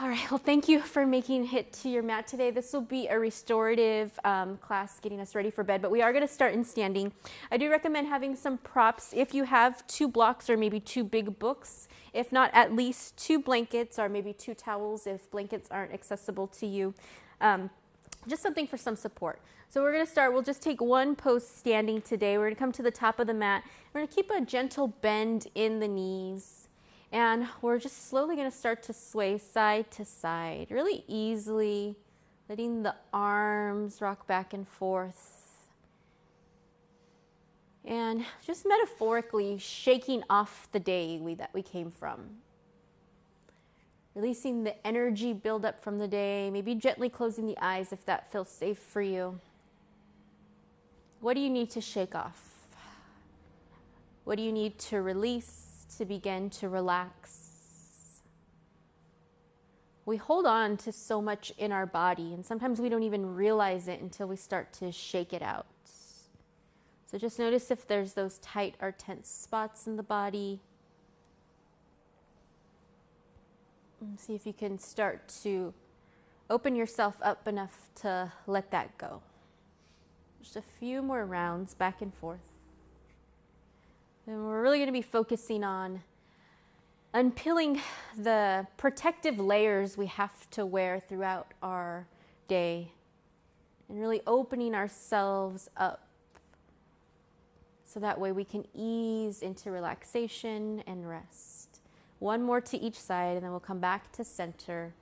All right, well, thank you for making it to your mat today. This will be a restorative class getting us ready for bed, but we are going to start in standing. I do recommend having some props if you have 2 blocks or maybe 2 big books. If not, at least 2 blankets or maybe 2 towels if blankets aren't accessible to you. Just something for some support. So we're going to start. We'll just take one pose standing today. We're going to come to the top of the mat. We're going to keep a gentle bend in the knees. And we're just slowly going to start to sway side to side, really easily, letting the arms rock back and forth. And just metaphorically shaking off the day that we came from. Releasing the energy buildup from the day, maybe gently closing the eyes if that feels safe for you. What do you need to shake off? What do you need to release? To begin to relax. We hold on to so much in our body, and sometimes we don't even realize it until we start to shake it out. So just notice if there's those tight or tense spots in the body. And see if you can start to open yourself up enough to let that go. Just a few more rounds back and forth. And we're really going to be focusing on unpeeling the protective layers we have to wear throughout our day and really opening ourselves up so that way we can ease into relaxation and rest. One more to each side, and then we'll come back to center.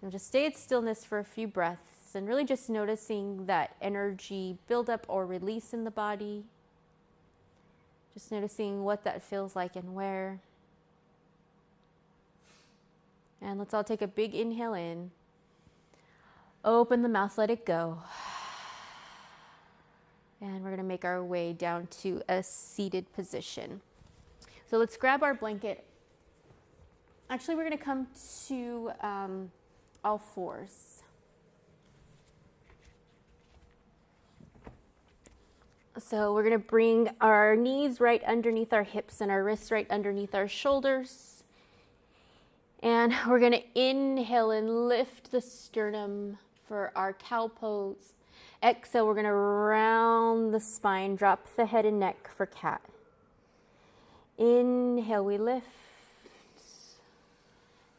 And just stay at stillness for a few breaths and really just noticing that energy build up or release in the body. Just noticing what that feels like and where. And let's all take a big inhale in. Open the mouth, let it go. And we're going to make our way down to a seated position. So let's grab our blanket. Actually, we're going to come to all fours. So we're going to bring our knees right underneath our hips and our wrists right underneath our shoulders. And we're going to inhale and lift the sternum for our cow pose. Exhale, we're going to round the spine, drop the head and neck for cat. Inhale, we lift.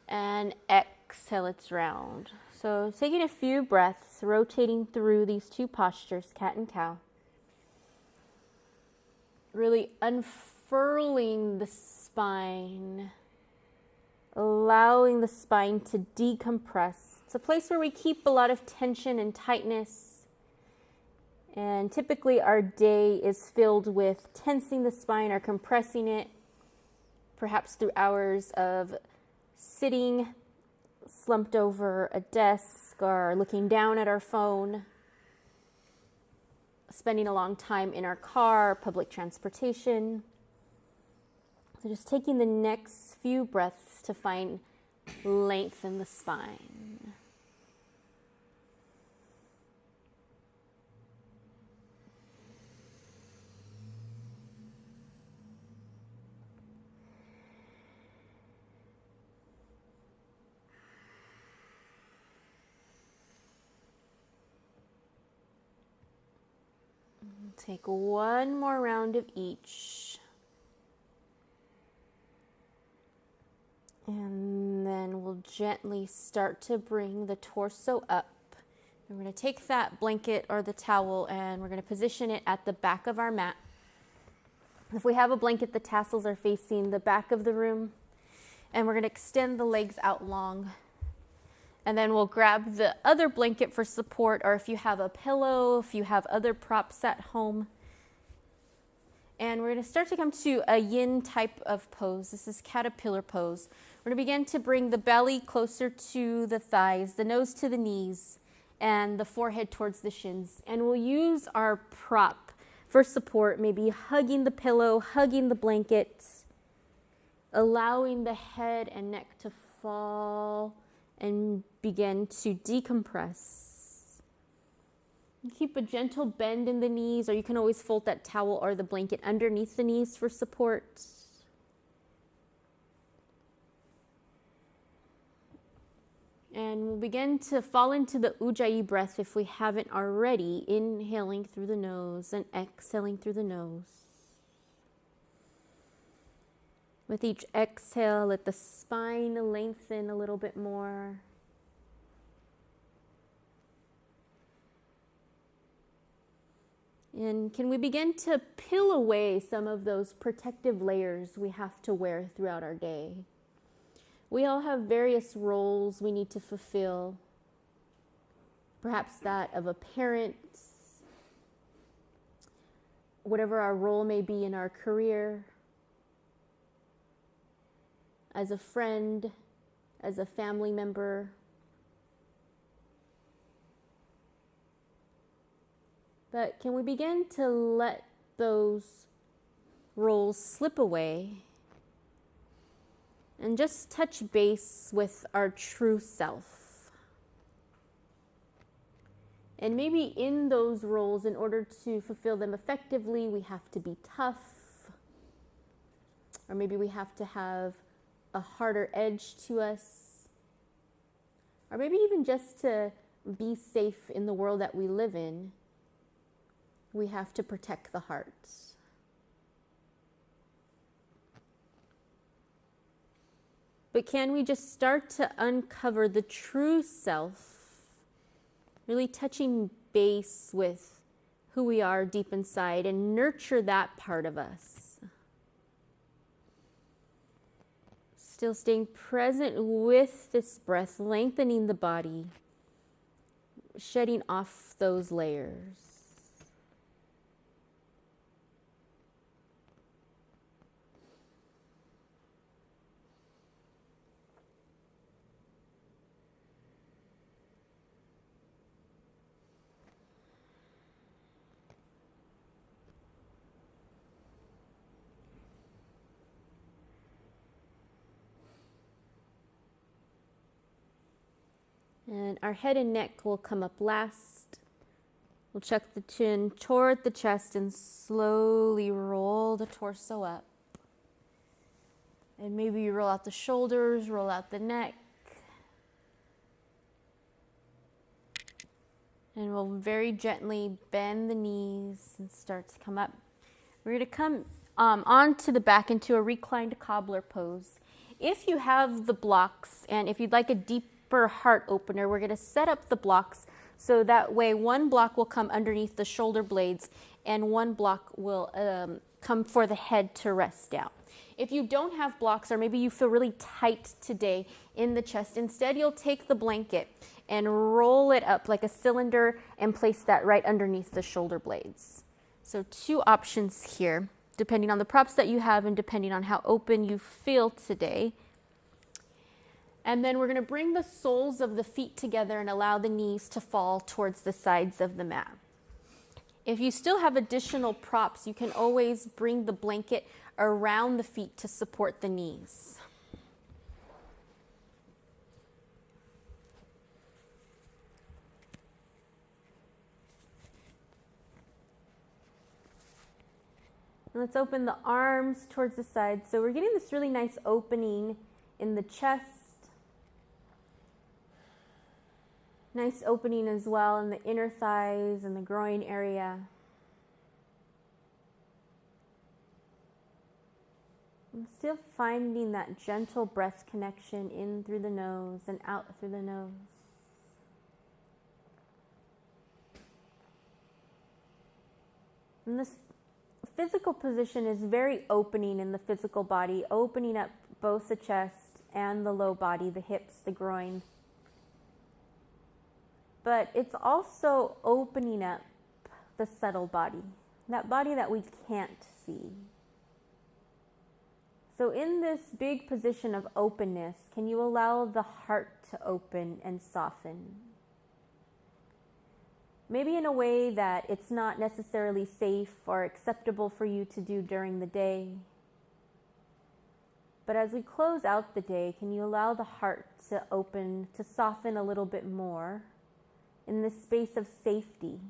And exhale, it's round. So taking a few breaths, rotating through these 2 postures, cat and cow. Really unfurling the spine, allowing the spine to decompress. It's a place where we keep a lot of tension and tightness. And typically our day is filled with tensing the spine or compressing it, perhaps through hours of sitting slumped over a desk or looking down at our phone. Spending a long time in our car, public transportation. So just taking the next few breaths to find length in the spine. Take one more round of each. And then we'll gently start to bring the torso up. We're going to take that blanket or the towel and we're going to position it at the back of our mat. If we have a blanket, the tassels are facing the back of the room. And we're going to extend the legs out long. And then we'll grab the other blanket for support, or if you have a pillow, if you have other props at home. And we're going to start to come to a yin type of pose. This is caterpillar pose. We're going to begin to bring the belly closer to the thighs, the nose to the knees, and the forehead towards the shins. And we'll use our prop for support, maybe hugging the pillow, hugging the blanket, allowing the head and neck to fall and begin to decompress. Keep a gentle bend in the knees, or you can always fold that towel or the blanket underneath the knees for support. And we'll begin to fall into the Ujjayi breath if we haven't already, inhaling through the nose and exhaling through the nose. With each exhale, let the spine lengthen a little bit more. And can we begin to peel away some of those protective layers we have to wear throughout our day? We all have various roles we need to fulfill. Perhaps that of a parent, whatever our role may be in our career, as a friend, as a family member. But can we begin to let those roles slip away and just touch base with our true self? And maybe in those roles, in order to fulfill them effectively, we have to be tough, or maybe we have to have a harder edge to us, or maybe even just to be safe in the world that we live in, we have to protect the heart. But can we just start to uncover the true self, really touching base with who we are deep inside and nurture that part of us? Still staying present with this breath, lengthening the body, shedding off those layers. And our head and neck will come up last. We'll chuck the chin toward the chest and slowly roll the torso up. And maybe you roll out the shoulders, roll out the neck. And we'll very gently bend the knees and start to come up. We're going to come onto the back into a reclined cobbler pose. If you have the blocks and if you'd like a deeper heart opener, we're going to set up the blocks so that way one block will come underneath the shoulder blades and one block will come for the head to rest down. If you don't have blocks, or maybe you feel really tight today in the chest, instead you'll take the blanket and roll it up like a cylinder and place that right underneath the shoulder blades. So two options here, depending on the props that you have and depending on how open you feel today. And then we're going to bring the soles of the feet together and allow the knees to fall towards the sides of the mat. If you still have additional props, you can always bring the blanket around the feet to support the knees. And let's open the arms towards the side. So we're getting this really nice opening in the chest. Nice opening as well in the inner thighs and the groin area. I'm still finding that gentle breath connection in through the nose and out through the nose. And this physical position is very opening in the physical body, opening up both the chest and the low body, the hips, the groin. But it's also opening up the subtle body, that body that we can't see. So in this big position of openness, can you allow the heart to open and soften? Maybe in a way that it's not necessarily safe or acceptable for you to do during the day. But as we close out the day, can you allow the heart to open, to soften a little bit more in this space of safety?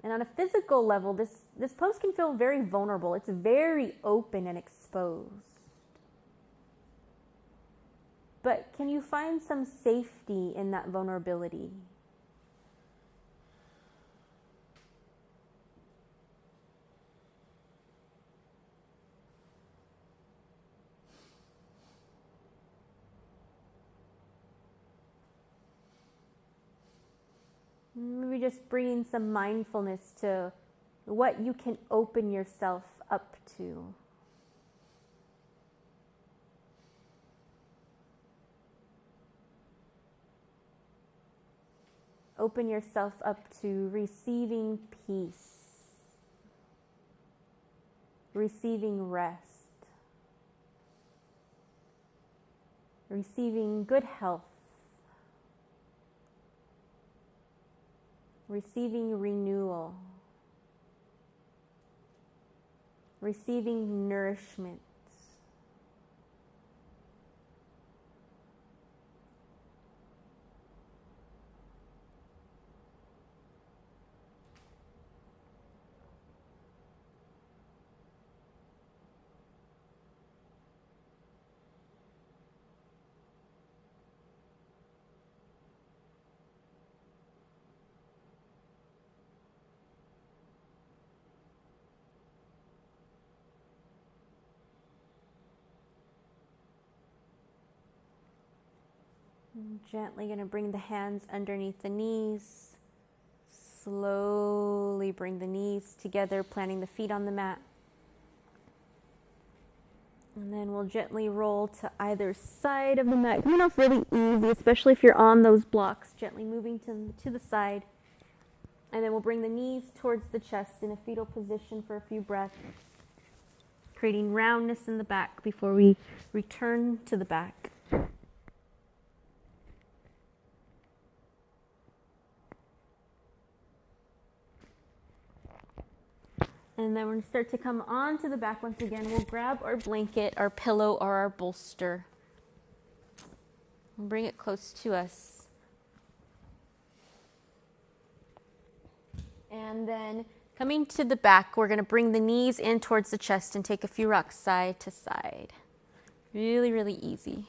And on a physical level, this pose can feel very vulnerable. It's very open and exposed. but can you find some safety in that vulnerability? Maybe just bringing some mindfulness to what you can open yourself up to. Open yourself up to receiving peace, receiving rest, receiving good health, receiving renewal, receiving nourishment. Gently going to bring the hands underneath the knees. Slowly bring the knees together, planting the feet on the mat. And then we'll gently roll to either side of the mat. Coming off really easy, especially if you're on those blocks. Gently moving to the side. And then we'll bring the knees towards the chest in a fetal position for a few breaths. Creating roundness in the back before we return to the back. And then we're going to start to come onto the back once again. We'll grab our blanket, our pillow, or our bolster. And bring it close to us. And then coming to the back, we're going to bring the knees in towards the chest and take a few rocks side to side. Really, really easy.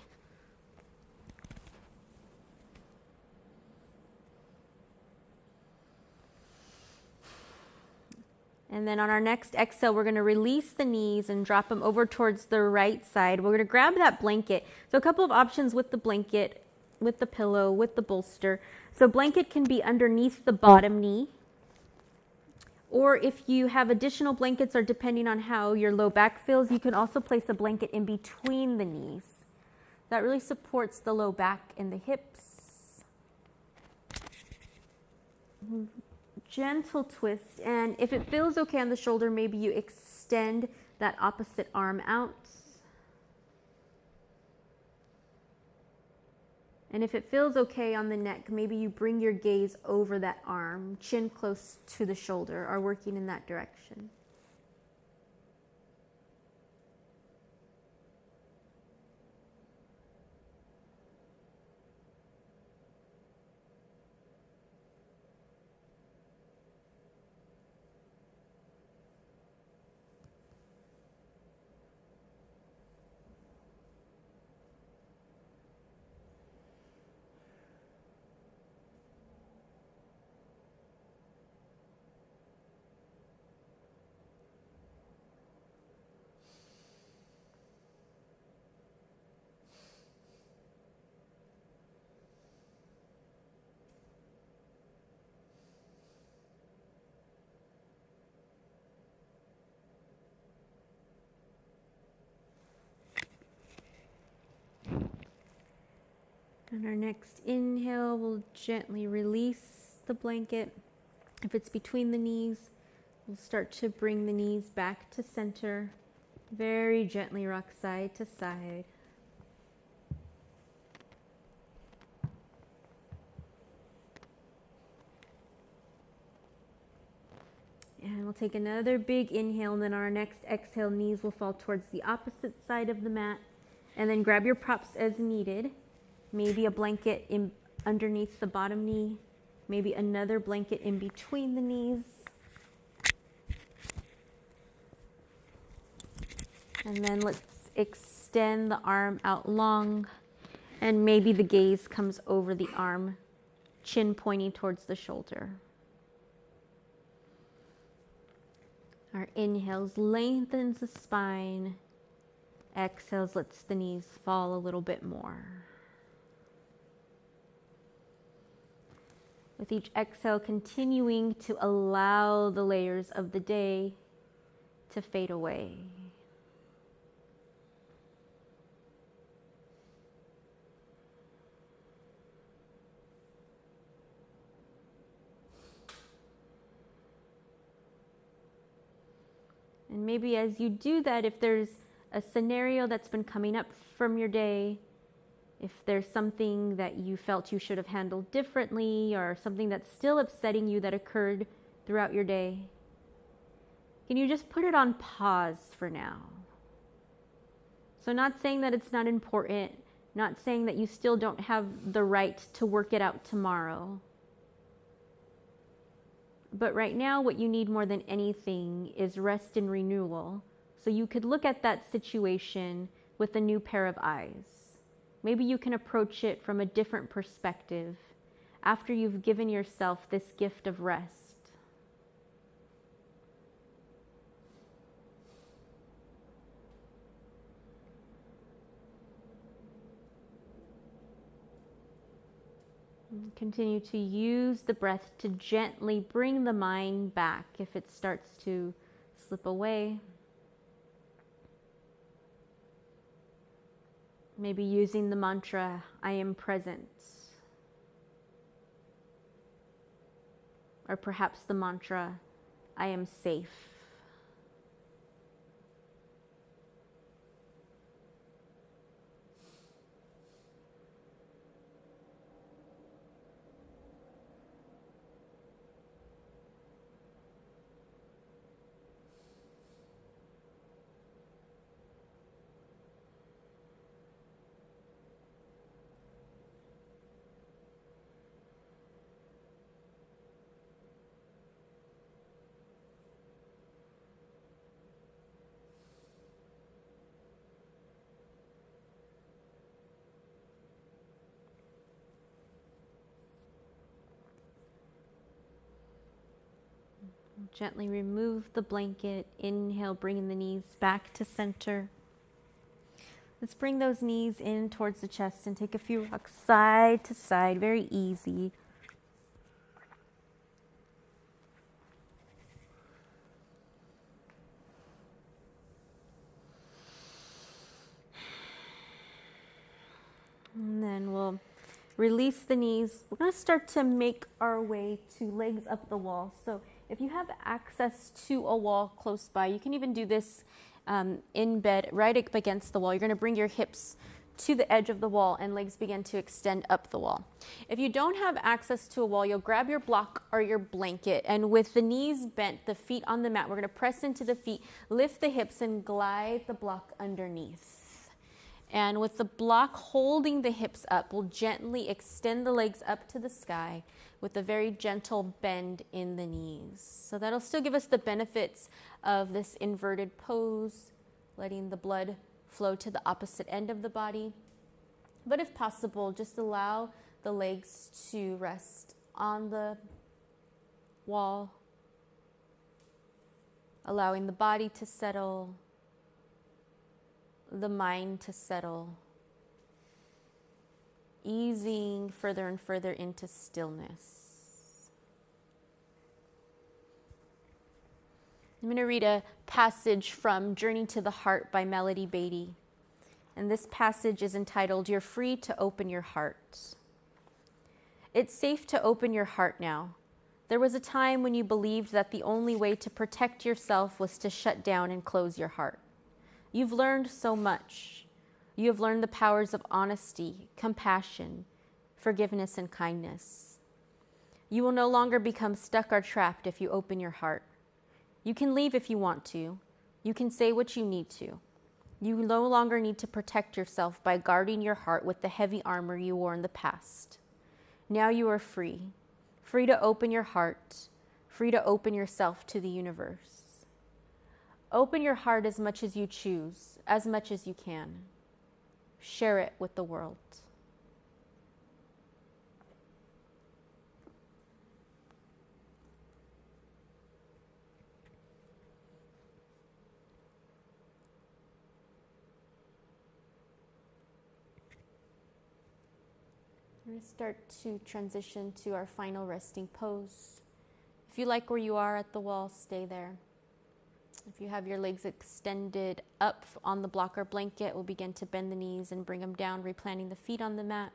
And then on our next exhale, we're going to release the knees and drop them over towards the right side. We're going to grab that blanket. So a couple of options with the blanket, with the pillow, with the bolster. So blanket can be underneath the bottom knee. Or if you have additional blankets or depending on how your low back feels, you can also place a blanket in between the knees. That really supports the low back and the hips. Gentle twist, and if it feels okay on the shoulder, maybe you extend that opposite arm out. And if it feels okay on the neck, maybe you bring your gaze over that arm, chin close to the shoulder, or working in that direction. On our next inhale, we'll gently release the blanket. If it's between the knees, we'll start to bring the knees back to center. Very gently rock side to side. And we'll take another big inhale, and then on our next exhale, knees will fall towards the opposite side of the mat. And then grab your props as needed. Maybe a blanket in underneath the bottom knee. Maybe another blanket in between the knees. And then let's extend the arm out long. And maybe the gaze comes over the arm, chin pointing towards the shoulder. Our inhales lengthens the spine. Exhales lets the knees fall a little bit more. With each exhale, continuing to allow the layers of the day to fade away. And maybe as you do that, if there's a scenario that's been coming up from your day, if there's something that you felt you should have handled differently or something that's still upsetting you that occurred throughout your day, can you just put it on pause for now? So not saying that it's not important, not saying that you still don't have the right to work it out tomorrow. But right now, what you need more than anything is rest and renewal. So you could look at that situation with a new pair of eyes. Maybe you can approach it from a different perspective after you've given yourself this gift of rest. Continue to use the breath to gently bring the mind back if it starts to slip away. Maybe using the mantra, I am present. Or perhaps the mantra, I am safe. Gently remove the blanket. Inhale, bringing the knees back to center. Let's bring those knees in towards the chest and take a few rocks side to side, very easy. And then we'll release the knees. We're going to start to make our way to legs up the wall. So if you have access to a wall close by, you can even do this in bed, right up against the wall. You're going to bring your hips to the edge of the wall and legs begin to extend up the wall. If you don't have access to a wall, you'll grab your block or your blanket, and with the knees bent, the feet on the mat, we're going to press into the feet, lift the hips, and glide the block underneath. And with the block holding the hips up, we'll gently extend the legs up to the sky with a very gentle bend in the knees. So that'll still give us the benefits of this inverted pose, letting the blood flow to the opposite end of the body. But if possible, just allow the legs to rest on the wall, allowing the body to settle, the mind to settle, easing further and further into stillness. I'm going to read a passage from Journey to the Heart by Melody Beatty. And this passage is entitled, You're Free to Open Your Heart. It's safe to open your heart now. There was a time when you believed that the only way to protect yourself was to shut down and close your heart. You've learned so much. You have learned the powers of honesty, compassion, forgiveness, and kindness. You will no longer become stuck or trapped if you open your heart. You can leave if you want to. You can say what you need to. You no longer need to protect yourself by guarding your heart with the heavy armor you wore in the past. Now you are free, free to open your heart, free to open yourself to the universe. Open your heart as much as you choose, as much as you can. Share it with the world. We're going to start to transition to our final resting pose. If you like where you are at the wall, stay there. If you have your legs extended up on the blocker blanket, we'll begin to bend the knees and bring them down, replanting the feet on the mat.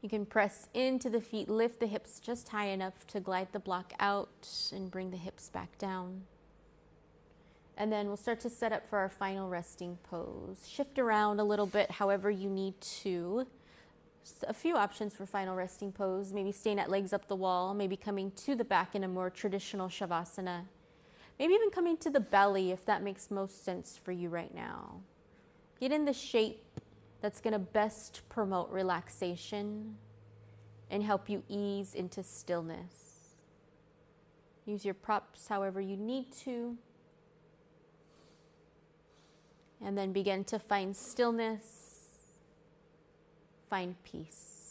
You can press into the feet, lift the hips just high enough to glide the block out and bring the hips back down. And then we'll start to set up for our final resting pose. Shift around a little bit however you need to. Just a few options for final resting pose. Maybe staying at legs up the wall, maybe coming to the back in a more traditional Shavasana. Maybe even coming to the belly if that makes most sense for you right now. Get in the shape that's going to best promote relaxation and help you ease into stillness. Use your props however you need to. And then begin to find stillness, find peace.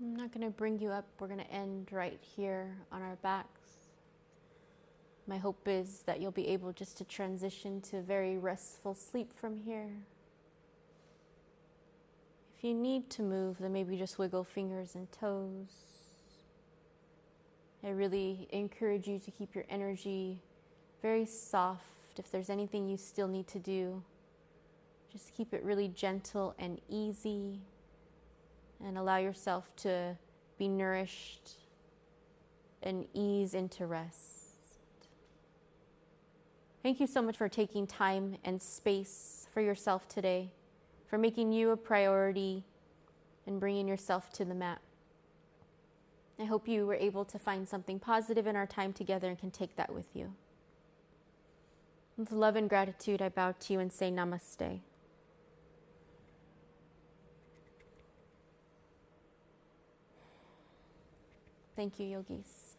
I'm not going to bring you up. We're going to end right here on our backs. My hope is that you'll be able just to transition to a very restful sleep from here. If you need to move, then maybe just wiggle fingers and toes. I really encourage you to keep your energy very soft. If there's anything you still need to do, just keep it really gentle and easy. And allow yourself to be nourished and ease into rest. Thank you so much for taking time and space for yourself today, for making you a priority and bringing yourself to the mat. I hope you were able to find something positive in our time together and can take that with you. With love and gratitude, I bow to you and say namaste. Thank you, yogis.